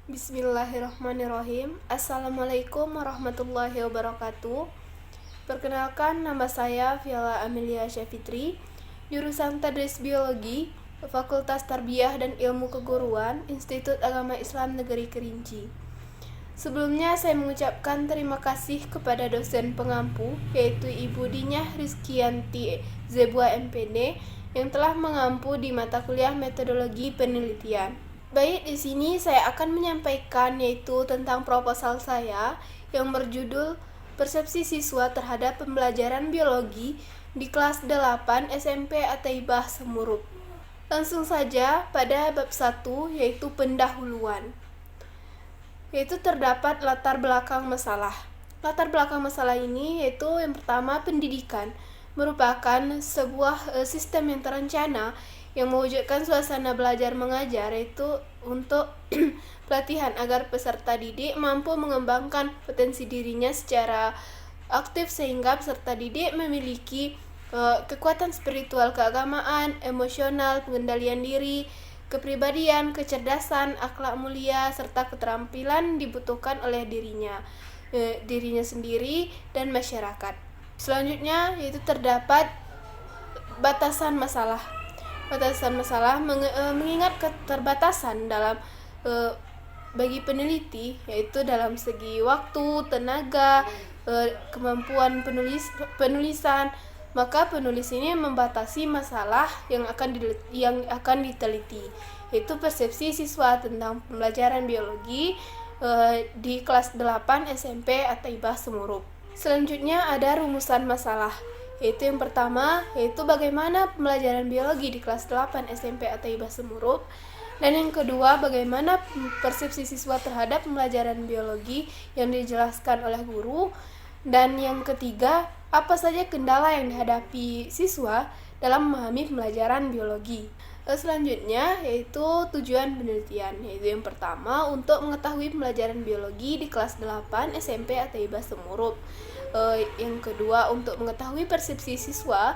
Bismillahirrahmanirrahim. Assalamualaikum warahmatullahi wabarakatuh. Perkenalkan, nama saya Fiala Amelia Syafitri, jurusan Tadris Biologi, Fakultas Tarbiyah dan Ilmu Keguruan, Institut Agama Islam Negeri Kerinci. Sebelumnya saya mengucapkan terima kasih kepada dosen pengampu, yaitu Ibu Dinyah Rizkianti Zebua MPD, yang telah mengampu di mata kuliah metodologi penelitian. Baik, di sini saya akan menyampaikan yaitu tentang proposal saya yang berjudul Persepsi Siswa Terhadap Pembelajaran Biologi di kelas 8 SMP Ataibah Semurup. Langsung saja pada bab 1 yaitu pendahuluan. Yaitu terdapat latar belakang masalah. Latar belakang masalah ini yaitu yang pertama pendidikan, merupakan sebuah sistem yang terencana yang mewujudkan suasana belajar mengajar yaitu untuk pelatihan agar peserta didik mampu mengembangkan potensi dirinya secara aktif sehingga peserta didik memiliki kekuatan spiritual, keagamaan, emosional, pengendalian diri, kepribadian, kecerdasan, akhlak mulia, serta keterampilan dibutuhkan oleh dirinya sendiri dan masyarakat. Selanjutnya yaitu terdapat batasan masalah. Batasan masalah mengingat keterbatasan dalam bagi peneliti, yaitu dalam segi waktu, tenaga, kemampuan penulisan, maka penulis ini membatasi masalah yang akan diteliti, yaitu persepsi siswa tentang pembelajaran biologi di kelas 8 SMP Ataibah Semurup. Selanjutnya ada rumusan masalah, yaitu yang pertama yaitu bagaimana pembelajaran biologi di kelas 8 SMP Ataibah Semurup, dan yang kedua bagaimana persepsi siswa terhadap pembelajaran biologi yang dijelaskan oleh guru, dan yang ketiga apa saja kendala yang dihadapi siswa dalam memahami pembelajaran biologi. Selanjutnya yaitu tujuan penelitian, yaitu yang pertama untuk mengetahui pembelajaran biologi di kelas 8 SMP Ataibah Semurup. Yang kedua untuk mengetahui persepsi siswa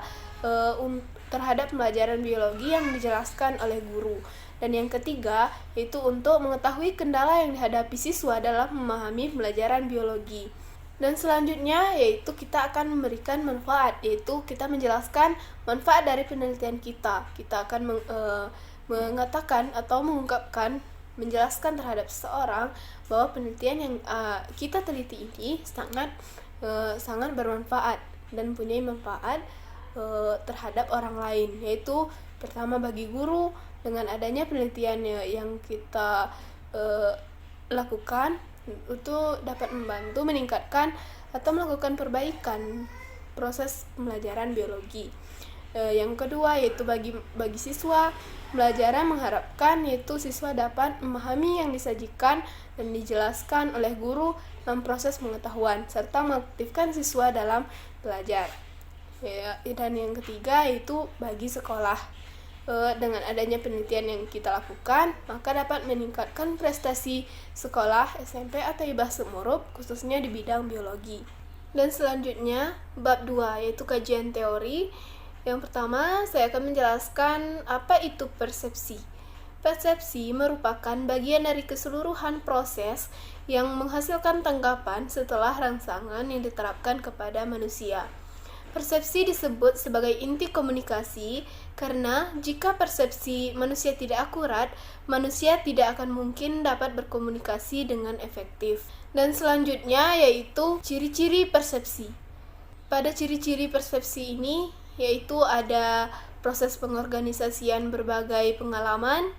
terhadap pembelajaran biologi yang dijelaskan oleh guru, dan yang ketiga yaitu untuk mengetahui kendala yang dihadapi siswa dalam memahami pembelajaran biologi. Dan selanjutnya yaitu kita akan memberikan manfaat, yaitu kita menjelaskan manfaat dari penelitian kita akan mengatakan atau mengungkapkan, menjelaskan terhadap seseorang bahwa penelitian yang kita teliti ini sangat bermanfaat dan punya manfaat terhadap orang lain, yaitu pertama bagi guru dengan adanya penelitian yang kita lakukan itu dapat membantu meningkatkan atau melakukan perbaikan proses pembelajaran biologi. Yang kedua yaitu bagi siswa, pembelajaran mengharapkan yaitu siswa dapat memahami yang disajikan dan dijelaskan oleh guru dalam proses pengetahuan serta mengaktifkan siswa dalam belajar. Dan yang ketiga yaitu bagi sekolah, dengan adanya penelitian yang kita lakukan maka dapat meningkatkan prestasi sekolah SMP Ataibah Semurup khususnya di bidang biologi. Dan selanjutnya bab 2 yaitu kajian teori. Yang pertama saya akan menjelaskan apa itu persepsi. Persepsi merupakan bagian dari keseluruhan proses yang menghasilkan tanggapan setelah rangsangan yang diterapkan kepada manusia. Persepsi disebut sebagai inti komunikasi karena jika persepsi manusia tidak akurat, manusia tidak akan mungkin dapat berkomunikasi dengan efektif. Dan selanjutnya yaitu ciri-ciri persepsi. Pada ciri-ciri persepsi ini yaitu ada proses pengorganisasian berbagai pengalaman,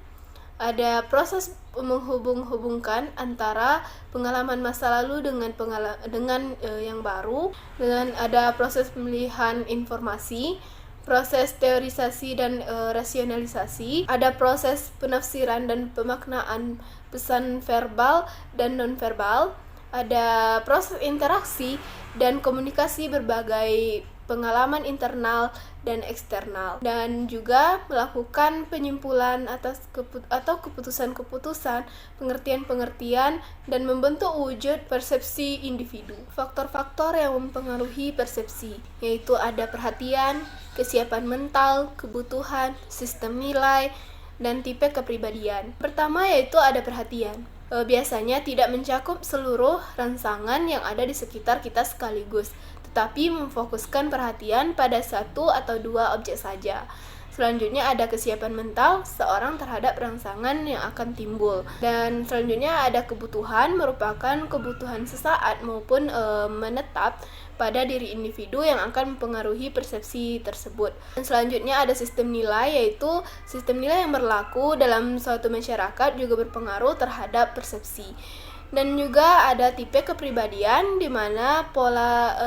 ada proses menghubung-hubungkan antara pengalaman masa lalu dengan yang baru, dengan ada proses pemilihan informasi, proses teorisasi dan rasionalisasi, ada proses penafsiran dan pemaknaan pesan verbal dan nonverbal, ada proses interaksi dan komunikasi berbagai pengalaman internal dan eksternal, dan juga melakukan penyimpulan atas keputusan-keputusan, pengertian-pengertian, dan membentuk wujud persepsi individu. Faktor-faktor yang mempengaruhi persepsi yaitu ada perhatian, kesiapan mental, kebutuhan, sistem nilai, dan tipe kepribadian. Pertama yaitu ada perhatian. Biasanya tidak mencakup seluruh rangsangan yang ada di sekitar kita sekaligus, tetapi memfokuskan perhatian pada satu atau dua objek saja. Selanjutnya ada kesiapan mental seorang terhadap rangsangan yang akan timbul. Dan selanjutnya ada kebutuhan, merupakan kebutuhan sesaat maupun menetap pada diri individu yang akan mempengaruhi persepsi tersebut. Dan selanjutnya ada sistem nilai, yaitu sistem nilai yang berlaku dalam suatu masyarakat juga berpengaruh terhadap persepsi. Dan juga ada tipe kepribadian, di mana pola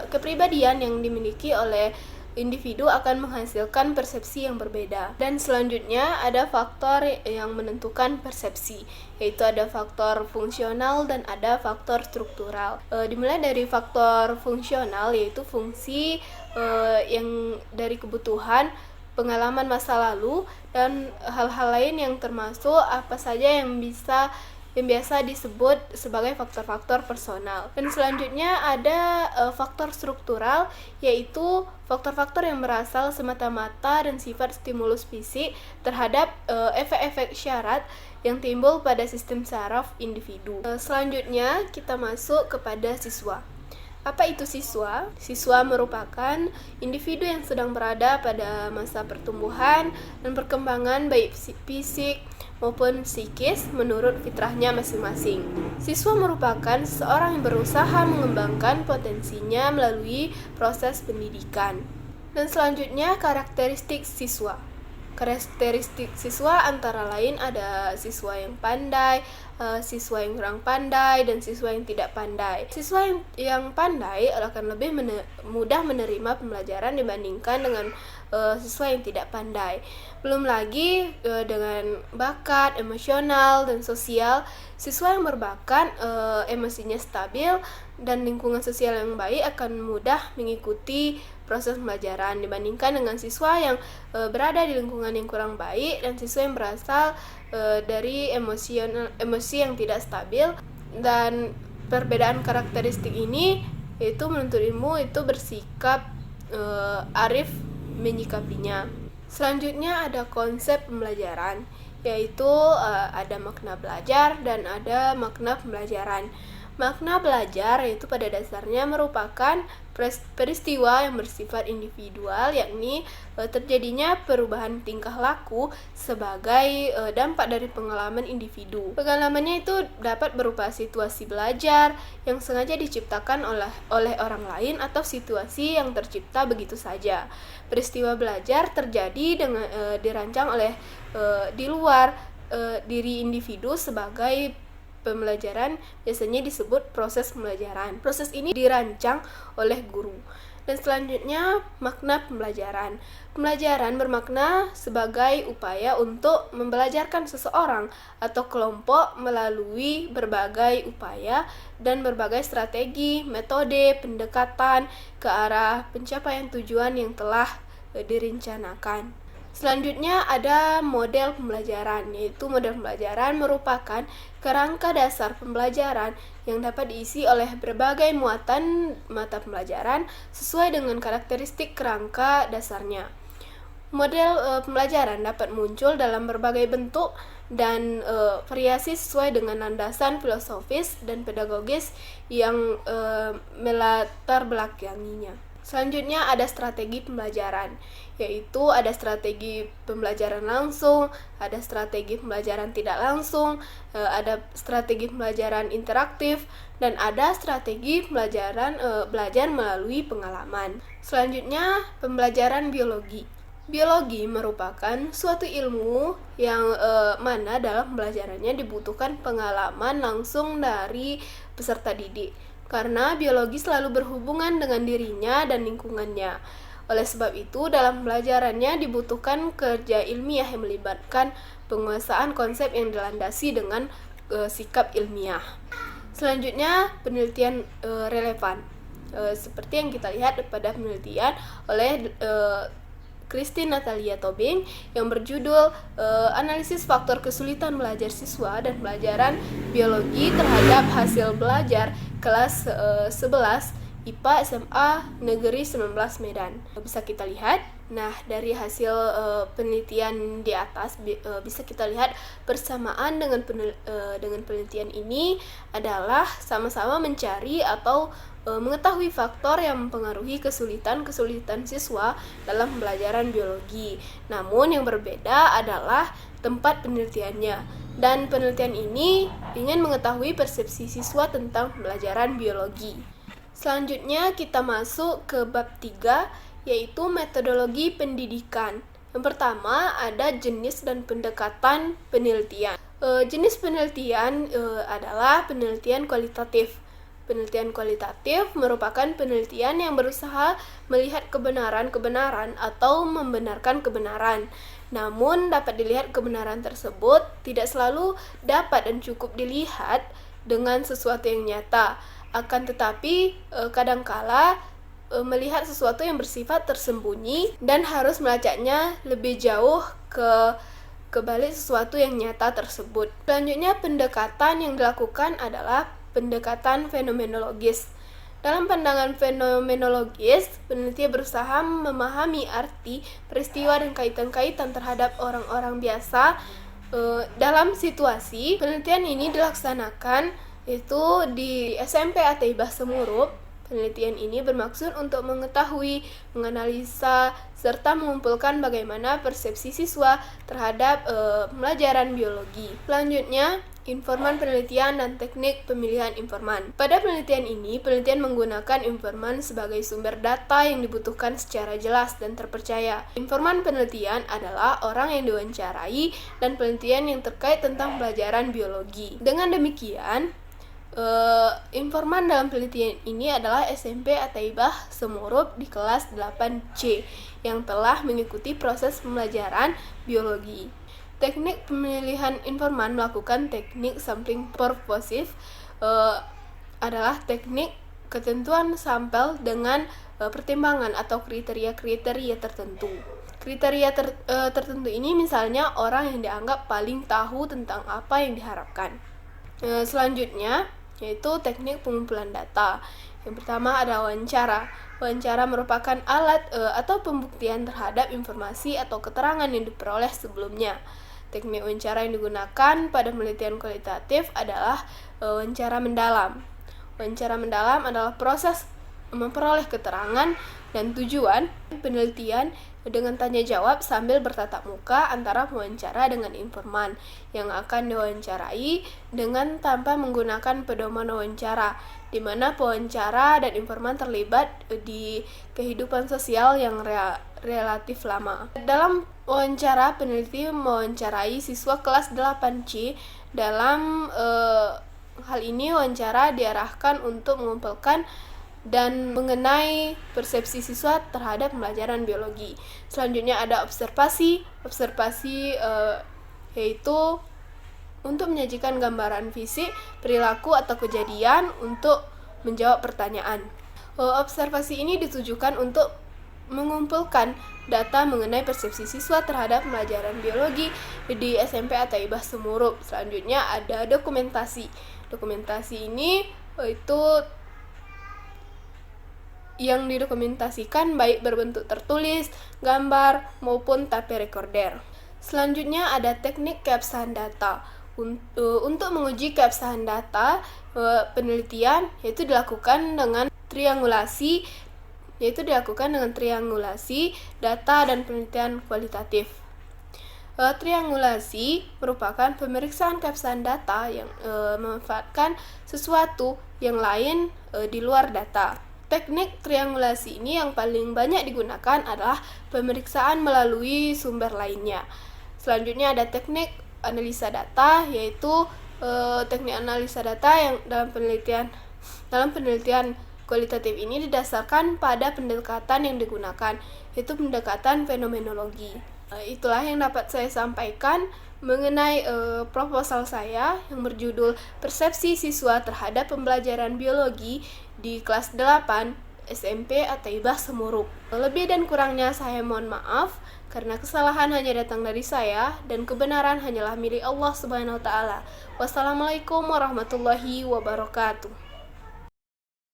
kepribadian yang dimiliki oleh individu akan menghasilkan persepsi yang berbeda. Dan selanjutnya ada faktor yang menentukan persepsi, yaitu ada faktor fungsional dan ada faktor struktural. Dimulai dari faktor fungsional, yaitu fungsi yang dari kebutuhan, pengalaman masa lalu, dan hal-hal lain yang termasuk apa saja yang biasa disebut sebagai faktor-faktor personal. Dan selanjutnya ada faktor struktural, yaitu faktor-faktor yang berasal semata-mata dan sifat stimulus fisik terhadap efek-efek syarat yang timbul pada sistem saraf individu. Selanjutnya kita masuk kepada siswa. Apa itu siswa? Siswa merupakan individu yang sedang berada pada masa pertumbuhan dan perkembangan baik fisik maupun psikis menurut fitrahnya masing-masing. Siswa merupakan seseorang yang berusaha mengembangkan potensinya melalui proses pendidikan. Dan selanjutnya karakteristik siswa. Karakteristik siswa antara lain ada siswa yang pandai, siswa yang kurang pandai, dan siswa yang tidak pandai. Siswa yang pandai akan lebih mudah menerima pembelajaran dibandingkan dengan siswa yang tidak pandai. Belum lagi dengan bakat, emosional, dan sosial. Siswa yang berbakat, emosinya stabil, dan lingkungan sosial yang baik akan mudah mengikuti proses pembelajaran dibandingkan dengan siswa yang berada di lingkungan yang kurang baik dan siswa yang berasal dari emosi yang tidak stabil. Dan perbedaan karakteristik ini yaitu menuntut ilmu itu bersikap arif menyikapinya. Selanjutnya ada konsep pembelajaran, yaitu ada makna belajar dan ada makna pembelajaran. Makna belajar yaitu pada dasarnya merupakan peristiwa yang bersifat individual, yakni terjadinya perubahan tingkah laku sebagai dampak dari pengalaman individu. Pengalamannya itu dapat berupa situasi belajar yang sengaja diciptakan oleh orang lain atau situasi yang tercipta begitu saja. Peristiwa belajar terjadi dengan dirancang oleh di luar diri individu sebagai pembelajaran, biasanya disebut proses pembelajaran. Proses ini dirancang oleh guru. Dan selanjutnya makna pembelajaran. Pembelajaran bermakna sebagai upaya untuk membelajarkan seseorang atau kelompok melalui berbagai upaya dan berbagai strategi, metode, pendekatan ke arah pencapaian tujuan yang telah direncanakan. Selanjutnya ada model pembelajaran, yaitu model pembelajaran merupakan kerangka dasar pembelajaran yang dapat diisi oleh berbagai muatan mata pembelajaran sesuai dengan karakteristik kerangka dasarnya. Model pembelajaran dapat muncul dalam berbagai bentuk dan variasi sesuai dengan landasan filosofis dan pedagogis yang melatar belakanginya. Selanjutnya ada strategi pembelajaran, yaitu ada strategi pembelajaran langsung, ada strategi pembelajaran tidak langsung, ada strategi pembelajaran interaktif, dan ada strategi pembelajaran belajar melalui pengalaman. Selanjutnya pembelajaran biologi. Biologi merupakan suatu ilmu yang mana dalam pembelajarannya dibutuhkan pengalaman langsung dari peserta didik, karena biologi selalu berhubungan dengan dirinya dan lingkungannya. Oleh sebab itu, dalam pembelajarannya dibutuhkan kerja ilmiah yang melibatkan penguasaan konsep yang dilandasi dengan sikap ilmiah. Selanjutnya, penelitian relevan. Seperti yang kita lihat pada penelitian oleh Christine Natalia Tobing yang berjudul Analisis Faktor Kesulitan Belajar Siswa dan Pelajaran Biologi terhadap Hasil Belajar kelas 11 IPA SMA Negeri 19 Medan. Bisa kita lihat Nah, dari hasil penelitian di atas bisa kita lihat bersamaan dengan penelitian ini adalah sama-sama mencari atau mengetahui faktor yang mempengaruhi kesulitan siswa dalam pembelajaran biologi. Namun yang berbeda adalah tempat penelitiannya. Dan penelitian ini ingin mengetahui persepsi siswa tentang pembelajaran biologi. Selanjutnya kita masuk ke bab 3, yaitu metodologi pendidikan. Yang pertama ada jenis dan pendekatan penelitian. Jenis penelitian adalah penelitian kualitatif. Penelitian kualitatif merupakan penelitian yang berusaha melihat kebenaran atau membenarkan kebenaran. Namun dapat dilihat kebenaran tersebut tidak selalu dapat dan cukup dilihat dengan sesuatu yang nyata. Akan tetapi kadangkala melihat sesuatu yang bersifat tersembunyi dan harus melacaknya lebih jauh ke balik sesuatu yang nyata tersebut. Selanjutnya pendekatan yang dilakukan adalah pendekatan fenomenologis. Dalam pandangan fenomenologis, peneliti berusaha memahami arti peristiwa dan kaitan-kaitan terhadap orang-orang biasa dalam situasi. Penelitian ini dilaksanakan itu di SMP Ataibah Semurup. Penelitian ini bermaksud untuk mengetahui, menganalisa, serta mengumpulkan bagaimana persepsi siswa terhadap pelajaran biologi. Selanjutnya, informan penelitian dan teknik pemilihan informan. Pada penelitian ini, penelitian menggunakan informan sebagai sumber data yang dibutuhkan secara jelas dan terpercaya. Informan penelitian adalah orang yang diwawancarai dan penelitian yang terkait tentang pelajaran biologi. Dengan demikian, informan dalam penelitian ini adalah SMP Ataibah Semurup di kelas 8C yang telah mengikuti proses pembelajaran biologi. Teknik pemilihan informan melakukan teknik sampling purposive adalah teknik ketentuan sampel dengan pertimbangan atau kriteria-kriteria tertentu. Kriteria tertentu ini misalnya orang yang dianggap paling tahu tentang apa yang diharapkan. Selanjutnya yaitu teknik pengumpulan data. Yang pertama ada wawancara. Wawancara merupakan alat atau pembuktian terhadap informasi atau keterangan yang diperoleh sebelumnya. Teknik wawancara yang digunakan pada penelitian kualitatif adalah wawancara mendalam. Wawancara mendalam adalah proses memperoleh keterangan dan tujuan penelitian dengan tanya jawab sambil bertatap muka antara pewawancara dengan informan yang akan diwawancarai dengan tanpa menggunakan pedoman wawancara, di mana pewawancara dan informan terlibat di kehidupan sosial yang relatif lama. Dalam wawancara, peneliti mewawancarai siswa kelas 8C. Dalam hal ini wawancara diarahkan untuk mengumpulkan dan mengenai persepsi siswa terhadap pembelajaran biologi. Selanjutnya ada observasi. Observasi yaitu untuk menyajikan gambaran fisik, perilaku atau kejadian untuk menjawab pertanyaan. Observasi ini ditujukan untuk mengumpulkan data mengenai persepsi siswa terhadap pembelajaran biologi di SMP Ataibah Semurup. Selanjutnya ada dokumentasi. Dokumentasi ini itu yang didokumentasikan baik berbentuk tertulis, gambar, maupun tape recorder. Selanjutnya ada teknik keabsahan data. Untuk menguji keabsahan data, penelitian dilakukan dengan triangulasi data dan penelitian kualitatif. Triangulasi merupakan pemeriksaan keabsahan data yang memanfaatkan sesuatu yang lain di luar data. Teknik triangulasi ini yang paling banyak digunakan adalah pemeriksaan melalui sumber lainnya. Selanjutnya ada teknik analisa data, yaitu teknik analisa data yang dalam penelitian kualitatif ini didasarkan pada pendekatan yang digunakan, yaitu pendekatan fenomenologi. Itulah yang dapat saya sampaikan mengenai proposal saya yang berjudul Persepsi Siswa Terhadap Pembelajaran Biologi di kelas 8 SMP Ataibah Semurup. Lebih dan kurangnya saya mohon maaf karena kesalahan hanya datang dari saya dan kebenaran hanyalah milik Allah Subhanahu wa taala. Wassalamualaikum warahmatullahi wabarakatuh.